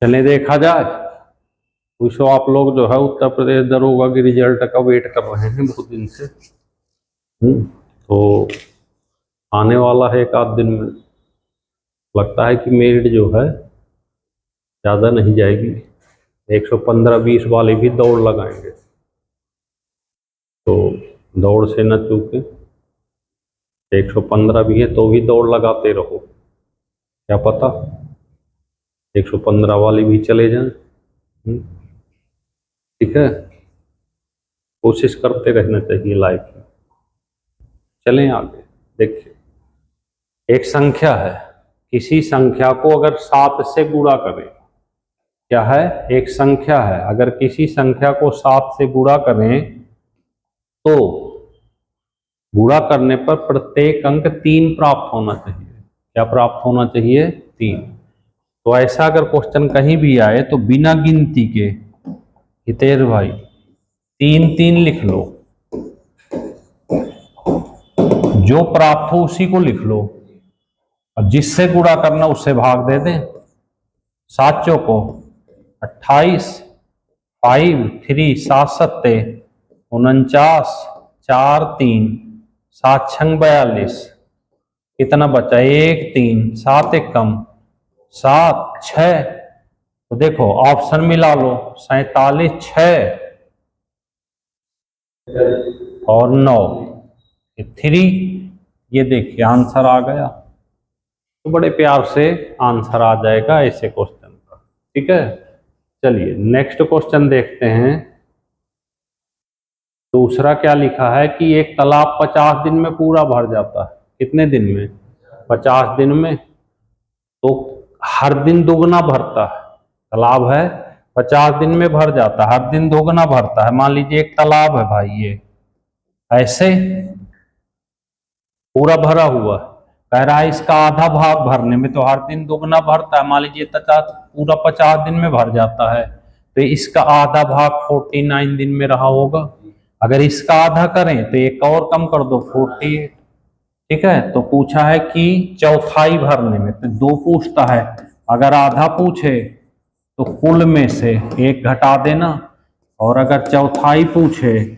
चले देखा जाए। पूछो आप लोग जो है उत्तर प्रदेश दरोगा की रिजल्ट का वेट कर रहे हैं बहुत दिन से। तो आने वाला है एक आध दिन में। लगता है कि मेरिट जो है ज़्यादा नहीं जाएगी, 115-20 वाले भी दौड़ लगाएंगे। तो दौड़ से न चूके, 115 भी है तो भी दौड़ लगाते रहो, क्या पता 115 वाले भी चले जाएं। ठीक है, कोशिश करते रहना चाहिए लाइफ में। चलें आगे। देखिए, एक संख्या है, किसी संख्या को अगर 7 से गुणा करें, क्या है, एक संख्या है, अगर किसी संख्या को 7 से गुणा करें तो गुणा करने पर प्रत्येक अंक 3 प्राप्त होना चाहिए। क्या प्राप्त होना चाहिए? 3। तो ऐसा अगर क्वेश्चन कहीं भी आए तो बिना गिनती के हितेश भाई 3-3 लिख लो, जो प्राप्त हो उसी को लिख लो, और जिससे गुणा करना उससे भाग दे दें। 7 चौको 28, 5 3 7 सत्ते 49, 4 3 7 छंग 42, कितना बचा? 1 3 7 एक कम 7 6। तो देखो ऑप्शन मिला लो, 47 6 और 9 3। ये देखिए आंसर आ गया। तो बड़े प्यार से आंसर आ जाएगा ऐसे क्वेश्चन का। ठीक है, चलिए नेक्स्ट क्वेश्चन देखते हैं। दूसरा क्या लिखा है कि एक तालाब 50 दिन में पूरा भर जाता है। कितने दिन में? 50 दिन में। तो हर दिन दोगुना भरता है। तालाब है, 50 दिन में भर जाता है, हर दिन दोगुना भरता है। मान लीजिए एक तालाब है भाई, ये ऐसे पूरा भरा हुआ, कह रहा है इसका आधा भाग भरने में, तो हर दिन दोगुना भरता है। मान लीजिए पूरा 50 दिन में भर जाता है, तो इसका आधा भाग 49 दिन में रहा होगा। अगर इसका आधा करें तो एक और कम कर दो, 48। ठीक है, तो पूछा है कि चौथाई भरने में, तो 2 पूछता है। अगर आधा पूछे तो कुल में से 1 घटा देना, और अगर चौथाई पूछे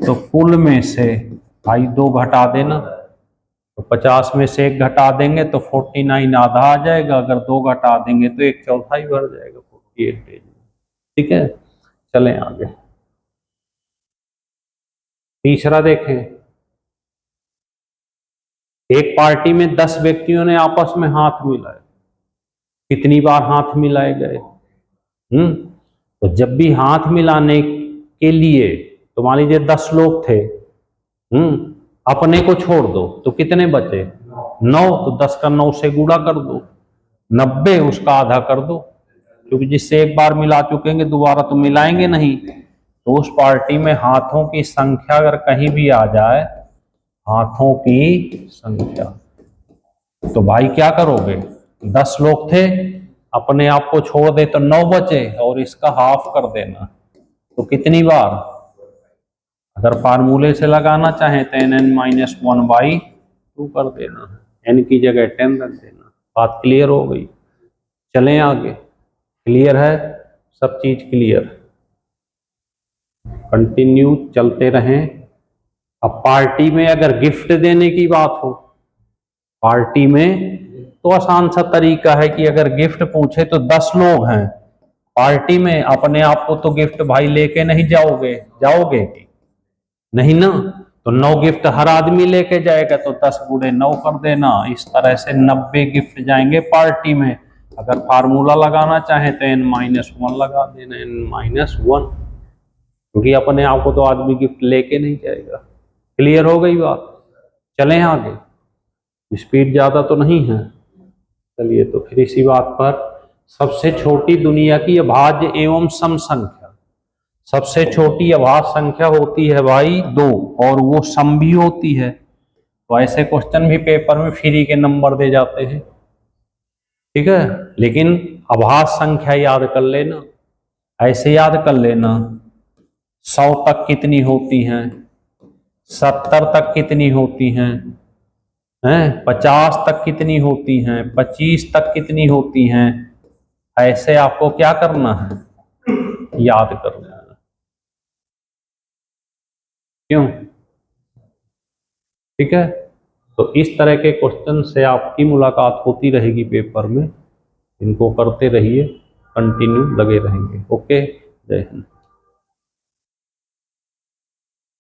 तो कुल में से भाई 2 घटा देना। तो 50 में से 1 घटा देंगे तो 49 आधा आ जाएगा, अगर 2 घटा देंगे तो 1 चौथाई भर जाएगा 48 डेज में। ठीक है, चलें आगे। तीसरा देखें, एक पार्टी में 10 व्यक्तियों ने आपस में हाथ मिलाए। कितनी बार हाथ मिलाए गए? तो जब भी हाथ मिलाने के लिए, तो मान लीजिए 10 लोग थे, अपने को छोड़ दो तो कितने बचे? 9। तो 10 का 9 से गुणा कर दो, 90 उसका आधा कर दो, क्योंकि जिससे एक बार मिला चुकेंगे दोबारा तो मिलाएंगे नहीं। तो उस पार्टी में हाथों की संख्या अगर कहीं भी आ जाए, हाथों की संख्या, तो भाई क्या करोगे? 10 लोग थे, अपने आप को छोड़ दे तो 9 बचे, और इसका हाफ कर देना। तो कितनी बार? अगर फार्मूले से लगाना चाहें तो nn-1/2 कर देना, n की जगह 10 रख देना। बात क्लियर हो गई? चलें आगे। क्लियर है? सब चीज क्लियर? कंटिन्यू चलते रहें। अब पार्टी में अगर गिफ्ट देने की बात हो, पार्टी में तो आसान सा तरीका है कि अगर गिफ्ट पूछे तो 10 लोग हैं पार्टी में, अपने आप को तो गिफ्ट भाई लेके नहीं जाओगे कि नहीं ना, तो 9 गिफ्ट हर आदमी लेके जाएगा, तो 10 गुणे 9 कर देना। इस तरह से 90 गिफ्ट जाएंगे पार्टी में। अगर फार्मूला लगाना चाहे तो n-1 लगा देना, n-1, क्योंकि अपने आप को तो आदमी गिफ्ट लेके नहीं जाएगा। क्लियर हो गई बात? चलें आगे, स्पीड ज्यादा तो नहीं है। चलिए, तो फिर इसी बात पर, सबसे छोटी दुनिया की अभाज्य एवं सम संख्या, सबसे छोटी अभाज्य संख्या होती है भाई 2, और वो सम भी होती है। तो ऐसे क्वेश्चन भी पेपर में फ्री के नंबर दे जाते हैं। ठीक है, लेकिन अभाज्य संख्या याद कर लेना, ऐसे याद कर लेना, 100 तक कितनी होती हैं, 70 तक कितनी होती हैं, 50 तक कितनी होती हैं, 25 तक कितनी होती हैं, ऐसे आपको क्या करना है, याद करना है। क्यों? ठीक है, तो इस तरह के क्वेश्चन से आपकी मुलाकात होती रहेगी पेपर में, इनको करते रहिए, कंटिन्यू लगे रहेंगे। ओके, जय हिंद।